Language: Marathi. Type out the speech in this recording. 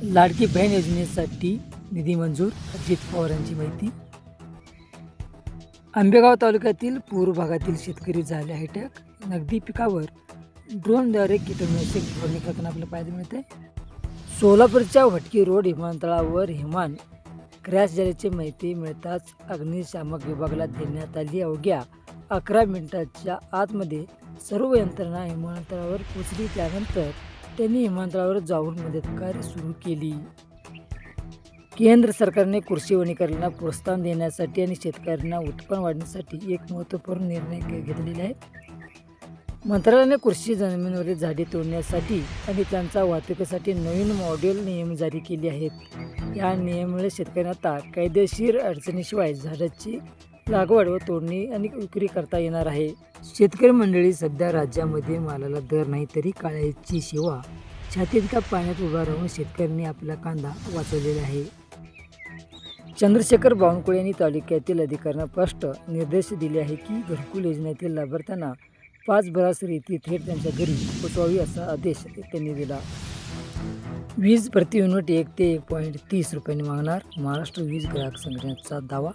लाडकी बहीण योजनेसाठी निधी मंजूर, अजित पवार यांची माहिती. आंबेगाव तालुक्यातील पूर्व भागातील शेतकरी झाले हायटॅक. नगदी पिकावर ड्रोनद्वारे कीटकनाशक फवारणी करताना आपल्याला पाहायला मिळते. सोलापूरच्या भटकी रोड विमानतळावर विमान क्रॅश झाल्याची माहिती मिळताच अग्निशामक विभागाला देण्यात आली. अवघ्या 11 मिनिटाच्या आतमध्ये सर्व यंत्रणा विमानतळावर पोहोचली. त्यानंतर त्यांनी विमानतळावर जाऊन मदत कार्य सुरू केली. केंद्र सरकारने कृषी वनीकरणाला प्रोत्साहन देण्यासाठी आणि शेतकऱ्यांना उत्पन्न वाढवण्यासाठी एक महत्त्वपूर्ण निर्णय घेतलेला आहे. मंत्रालयाने कृषी जमिनीवरील झाडे तोडण्यासाठी आणि त्यांच्या वाहतुकीसाठी नवीन मॉडेल नियम जारी केले आहेत. या नियमामुळे शेतकऱ्यांना आता कायदेशीर अडचणीशिवाय झाडाची लागवड व तोडणी आणि विक्री करता येणार आहे. शेतकरी मंडळी, सध्या राज्यामध्ये मालाला दर नाही तरी काळ्याची सेवा छातीत पाण्यात उभा राहून शेतकऱ्यांनी आपला कांदा वाचवलेला आहे. चंद्रशेखर बावनकुळे यांनी तालुक्यातील अधिकाऱ्यांना स्पष्ट निर्देश दिले आहे की घरकुल योजनेतील लाभार्थ्यांना 5 बरास रेती थेट त्यांच्या घरी पोचवावी असा आदेश त्यांनी दिला. वीज प्रति युनिट 1 ते 1.30 रुपयांनी मागणार महाराष्ट्र वीज ग्राहक संघटनेचा दावा.